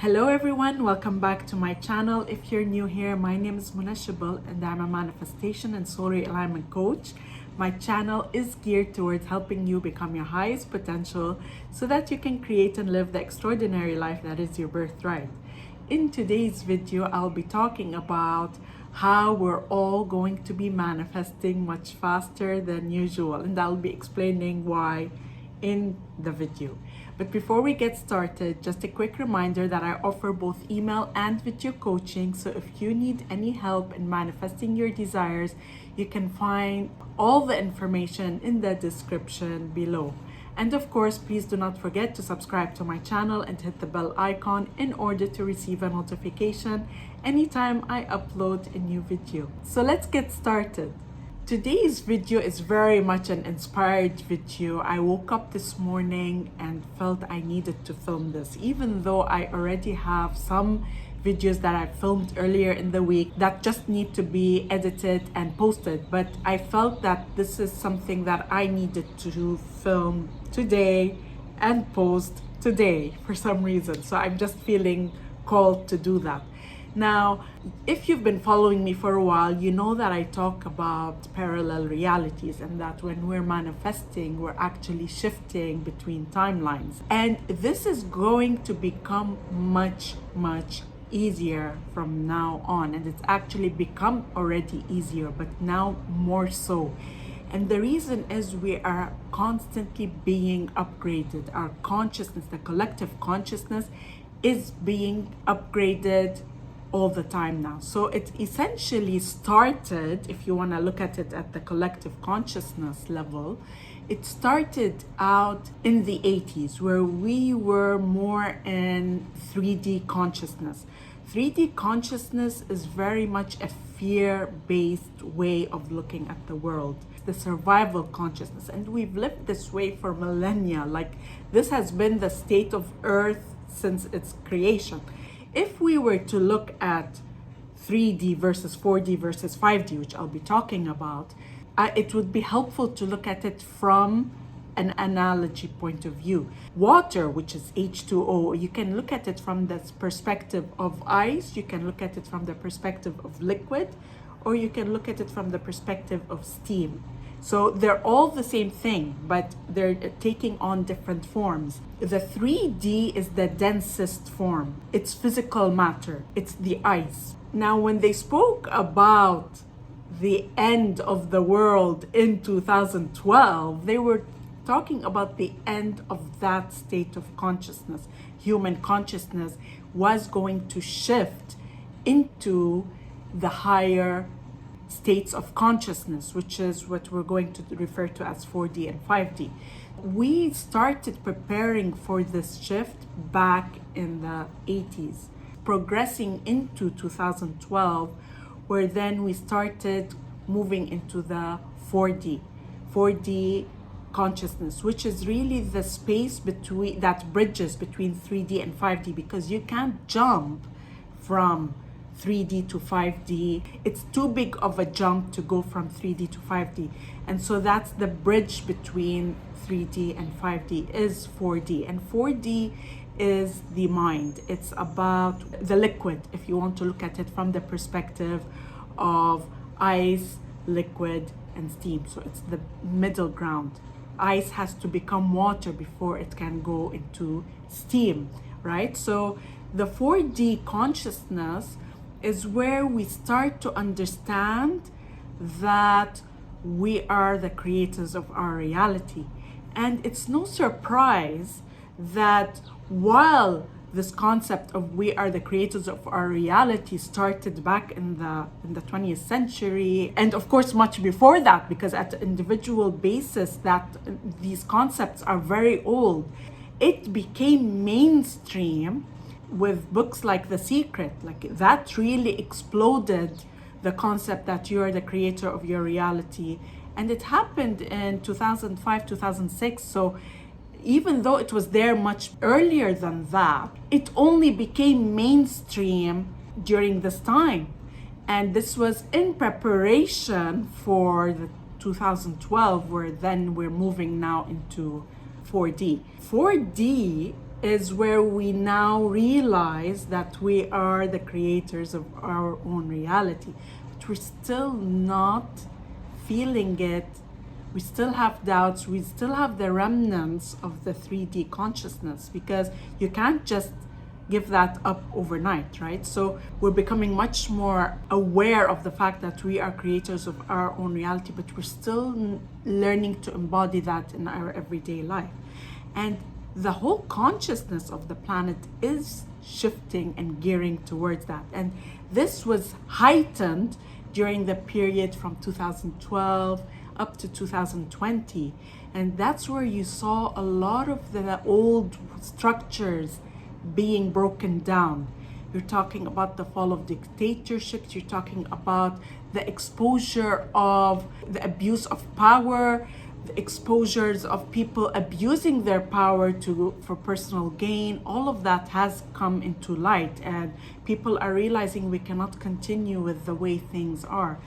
Hello everyone, welcome back to my channel. If you're new here, my name is Irresistible and I'm a manifestation and soul realignment coach. My channel is geared towards helping you become your highest potential so that you can create and live the extraordinary life that is your birthright. In today's video, I'll be talking about how we're all going to be manifesting much faster than usual, and I'll be explaining why in the video. But before we get started, just a quick reminder that I offer both email and video coaching. So if you need any help in manifesting your desires, you can find all the information in the description below. And of course, please do not forget to subscribe to my channel and hit the bell icon in order to receive a notification anytime I upload a new video. So let's get started. Today's video is very much an inspired video. I woke up this morning and felt I needed to film this, even though I already have some videos that I filmed earlier in the week that just need to be edited and posted. But I felt that this is something that I needed to film today and post today for some reason. So I'm just feeling called to do that. Now, if you've been following me for a while, you know that I talk about parallel realities and that when we're manifesting, we're actually shifting between timelines. And this is going to become much easier from now on. And it's actually become already easier, but now more so. And the reason is we are constantly being upgraded. Our consciousness, the collective consciousness, is being upgraded all the time now. So it essentially started, if you want to look at it at the collective consciousness level, it started out in the 80s where we were more in 3D consciousness. 3D consciousness is very much a fear-based way of looking at the world. The survival consciousness, and we've lived this way for millennia. Like, this has been the state of Earth since its creation. If we were to look at 3D versus 4D versus 5D, which I'll be talking about, it would be helpful to look at it from an analogy point of view. Water, which is H2O, you can look at it from the perspective of ice, you can look at it from the perspective of liquid, or you can look at it from the perspective of steam. So they're all the same thing, but they're taking on different forms. The 3D is the densest form. It's physical matter. It's the ice. Now, when they spoke about the end of the world in 2012, they were talking about the end of that state of consciousness. Human consciousness was going to shift into the higher states of consciousness, which is what we're going to refer to as 4D and 5D. We started preparing for this shift back in the 80s, progressing into 2012, where then we started moving into the 4D consciousness, which is really the space between that bridges between 3D and 5D, because you can't jump from 3D to 5D. It's too big of a jump to go from 3D to 5D. And so that's the bridge between 3D and 5D is 4D. And 4D is the mind. It's about the liquid, if you want to look at it from the perspective of ice, liquid, and steam. So it's the middle ground. Ice has to become water before it can go into steam, right? So the 4D consciousness is where we start to understand that we are the creators of our reality. And it's no surprise that while this concept of we are the creators of our reality started back in the 20th century, and of course much before that, because at an individual basis that these concepts are very old, it became mainstream with books like The Secret. Like, that really exploded the concept that you are the creator of your reality. And it happened in 2005, 2006. So even though it was there much earlier than that, it only became mainstream during this time. And this was in preparation for the 2012, where then we're moving now into 4D. 4D is where we now realize that we are the creators of our own reality. But we're still not feeling it. We still have doubts. We still have the remnants of the 3D consciousness, because you can't just give that up overnight, right? So we're becoming much more aware of the fact that we are creators of our own reality, but we're still learning to embody that in our everyday life. And the whole consciousness of the planet is shifting and gearing towards that. And this was heightened during the period from 2012 up to 2020. And that's where you saw a lot of the old structures being broken down. You're talking about the fall of dictatorships. You're talking about the exposure of the abuse of power, the exposures of people abusing their power for personal gain. All of that has come into light, and people are realizing we cannot continue with the way things are.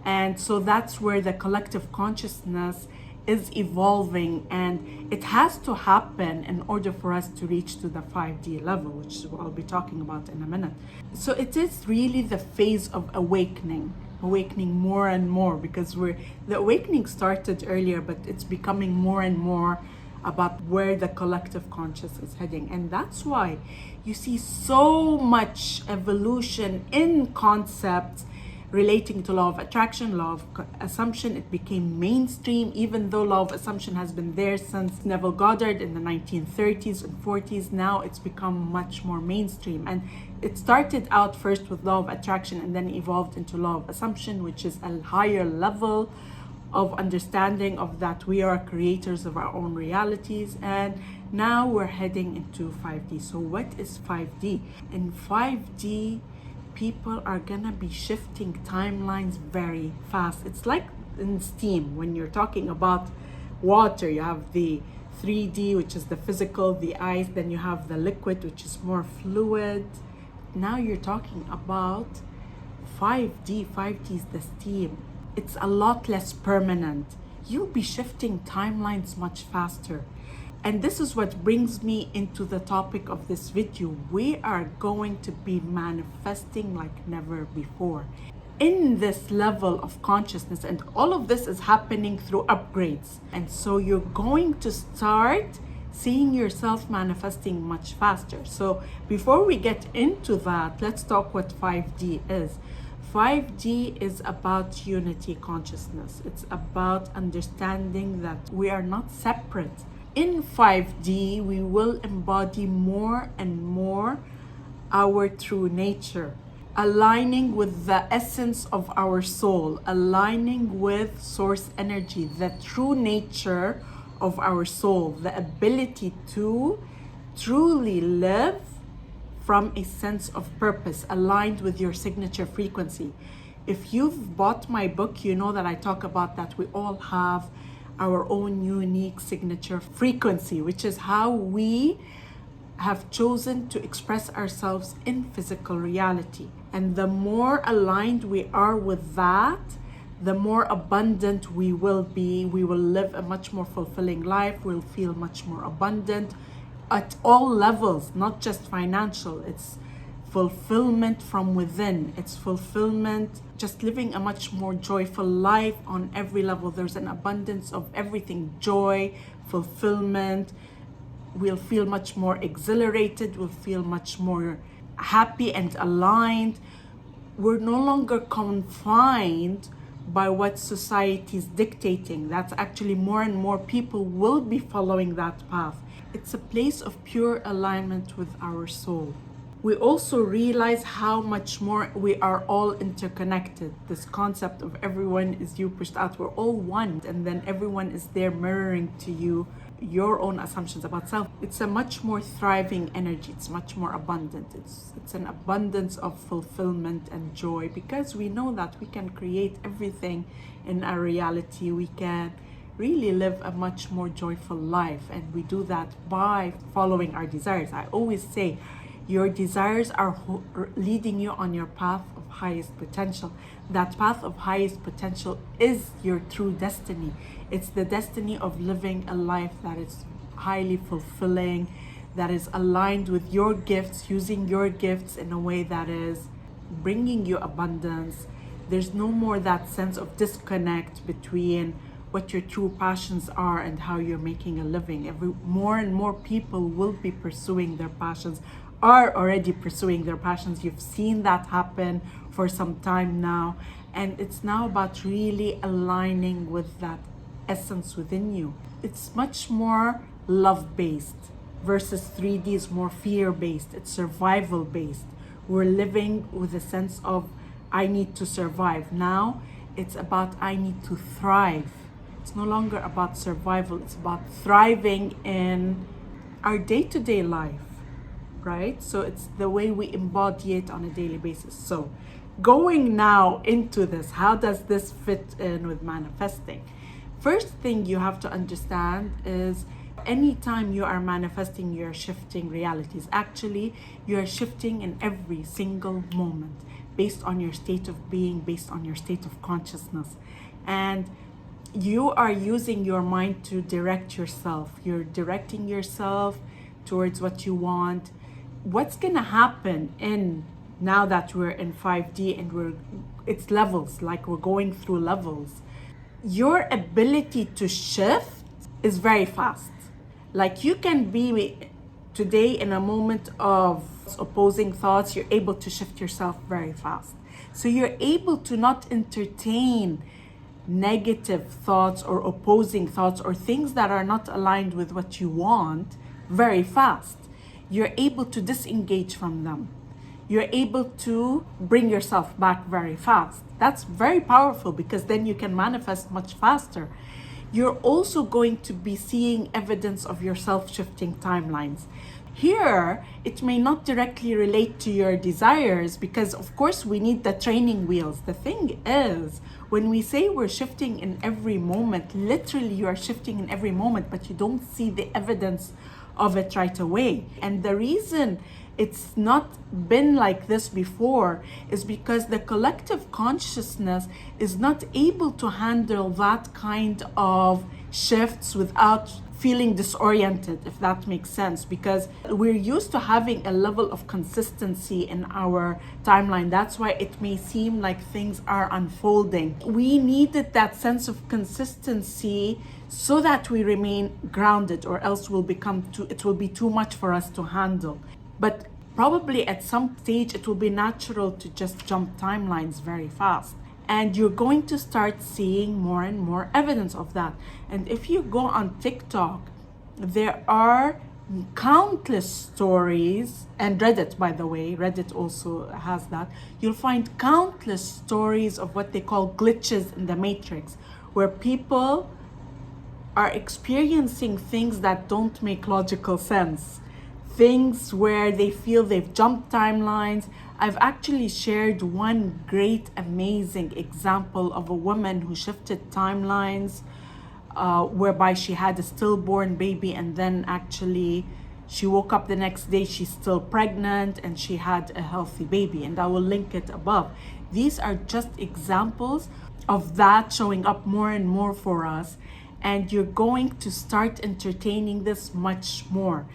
And so that's where the collective consciousness is evolving, and it has to happen in order for us to reach to the 5D level, which I'll be talking about in a minute. So it is really the phase of awakening more and more, because the awakening started earlier, but it's becoming more and more about where the collective consciousness is heading. And that's why you see so much evolution in concepts relating to law of attraction, law of assumption. It became mainstream, even though law of assumption has been there since Neville Goddard in the 1930s and 40s. Now it's become much more mainstream. And it started out first with law of attraction and then evolved into law of assumption, which is a higher level of understanding of that we are creators of our own realities. And now we're heading into 5D. So what is 5D? In 5D, people are gonna be shifting timelines very fast. It's like in steam, when you're talking about water, you have the 3D, which is the physical, the ice, then you have the liquid, which is more fluid. Now you're talking about 5D. 5D is the steam. It's a lot less permanent. You'll be shifting timelines much faster. And this is what brings me into the topic of this video. We are going to be manifesting like never before in this level of consciousness. And all of this is happening through upgrades. And so you're going to start seeing yourself manifesting much faster. So before we get into that, let's talk what 5D is. 5D is about unity consciousness. It's about understanding that we are not separate. In 5D, we will embody more and more our true nature, aligning with the essence of our soul, aligning with source energy, the true nature of our soul, the ability to truly live from a sense of purpose, aligned with your signature frequency. If you've bought my book, you know that I talk about that we all have our own unique signature frequency, which is how we have chosen to express ourselves in physical reality. And the more aligned we are with that, the more abundant we will be. We will live a much more fulfilling life. We'll feel much more abundant at all levels, not just financial. It's fulfillment from within. It's fulfillment, just living a much more joyful life on every level. There's an abundance of everything: joy, fulfillment. We'll feel much more exhilarated. We'll feel much more happy and aligned. We're no longer confined by what society is dictating. That's actually more and more people will be following that path. It's a place of pure alignment with our soul. We also realize how much more we are all interconnected. This concept of everyone is you pushed out. We're all one, and then everyone is there mirroring to you your own assumptions about self. It's a much more thriving energy. It's much more abundant. It's an abundance of fulfillment and joy, because we know that we can create everything in our reality. We can really live a much more joyful life, and we do that by following our desires. I always say, your desires are leading you on your path of highest potential. That path of highest potential is your true destiny. It's the destiny of living a life that is highly fulfilling, that is aligned with your gifts, using your gifts in a way that is bringing you abundance. There's no more that sense of disconnect between what your true passions are and how you're making a living. More and more people will be pursuing their passions, are already pursuing their passions. You've seen that happen for some time now. And it's now about really aligning with that essence within you. It's much more love-based versus 3D is more fear-based. It's survival-based. We're living with a sense of I need to survive. Now it's about I need to thrive. It's no longer about survival. It's about thriving in our day-to-day life, right? So it's the way we embody it on a daily basis. So going now into this, how does this fit in with manifesting? First thing you have to understand is anytime you are manifesting, you're shifting realities. Actually, you're shifting in every single moment based on your state of being, based on your state of consciousness. And you are using your mind to direct yourself. You're directing yourself towards what you want. What's gonna happen in now that we're in 5D and it's levels, like we're going through levels. Your ability to shift is very fast. Like you can be today in a moment of opposing thoughts, you're able to shift yourself very fast. So you're able to not entertain negative thoughts or opposing thoughts or things that are not aligned with what you want very fast. You're able to disengage from them. You're able to bring yourself back very fast. That's very powerful because then you can manifest much faster. You're also going to be seeing evidence of your self-shifting timelines. Here, it may not directly relate to your desires because, of course, we need the training wheels. The thing is, when we say we're shifting in every moment, literally you are shifting in every moment, but you don't see the evidence of it right away. And the reason it's not been like this before is because the collective consciousness is not able to handle that kind of shifts without feeling disoriented, if that makes sense, because we're used to having a level of consistency in our timeline. That's why it may seem like things are unfolding. We needed that sense of consistency so that we remain grounded, or else it will be too much for us to handle. But probably at some stage it will be natural to just jump timelines very fast. And you're going to start seeing more and more evidence of that. And if you go on TikTok, there are countless stories, and Reddit, by the way, Reddit also has that. You'll find countless stories of what they call glitches in the matrix, where people are experiencing things that don't make logical sense. Things where they feel they've jumped timelines. I've actually shared one great, amazing example of a woman who shifted timelines, whereby she had a stillborn baby, and then actually she woke up the next day, she's still pregnant, and she had a healthy baby. And I will link it above. These are just examples of that showing up more and more for us. And you're going to start entertaining this much more.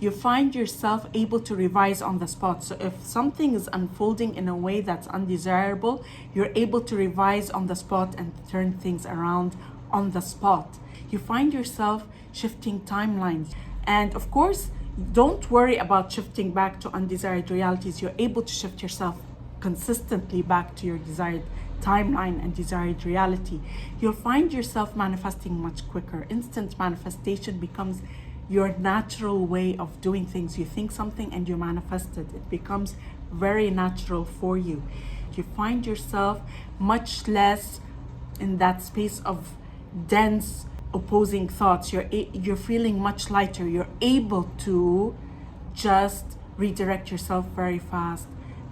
You find yourself able to revise on the spot. So if something is unfolding in a way that's undesirable, you're able to revise on the spot and turn things around on the spot. You find yourself shifting timelines. And of course, don't worry about shifting back to undesired realities. You're able to shift yourself consistently back to your desired timeline and desired reality. You'll find yourself manifesting much quicker. Instant manifestation becomes your natural way of doing things. You think something and you manifest it. It becomes very natural for you. You find yourself much less in that space of dense opposing thoughts. You're feeling much lighter. You're able to just redirect yourself very fast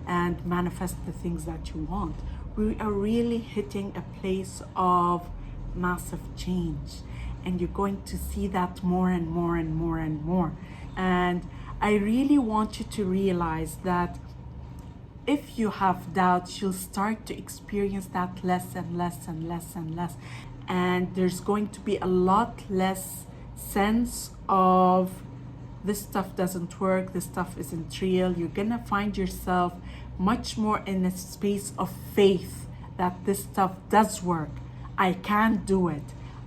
and manifest the things that you want. We are really hitting a place of massive change. And you're going to see that more and more and more and more. And I really want you to realize that if you have doubts, you'll start to experience that less and less and less and less. And there's going to be a lot less sense of this stuff doesn't work, this stuff isn't real. You're gonna find yourself much more in a space of faith that this stuff does work. I can do it.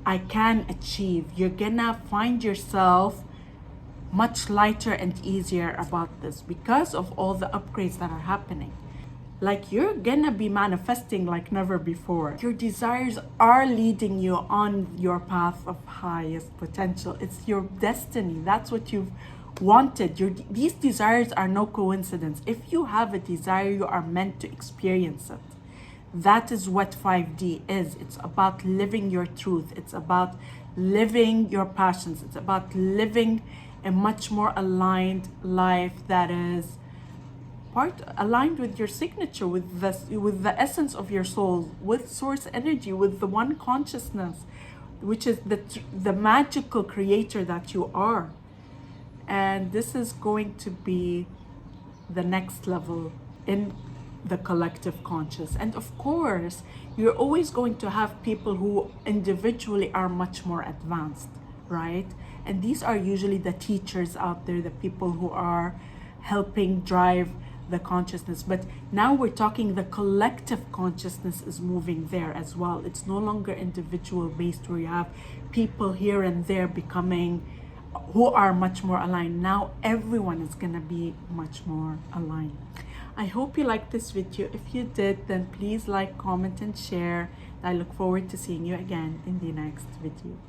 I can achieve. You're gonna find yourself much lighter and easier about this because of all the upgrades that are happening. Like, you're gonna be manifesting like never before. Your desires are leading you on your path of highest potential. It's your destiny. That's what you've wanted. These desires are no coincidence. If you have a desire, you are meant to experience it. That is what 5D is. It's about living your truth. It's about living your passions. It's about living a much more aligned life that is aligned with your signature, with the essence of your soul, with source energy, with the one consciousness, which is the magical creator that you are. And this is going to be the next level in the collective conscious. And of course, you're always going to have people who individually are much more advanced, right? And these are usually the teachers out there, the people who are helping drive the consciousness. But now we're talking the collective consciousness is moving there as well. It's no longer individual based where you have people here and there becoming who are much more aligned. Now everyone is gonna be much more aligned. I hope you liked this video. If you did, then please like, comment, and share. I look forward to seeing you again in the next video.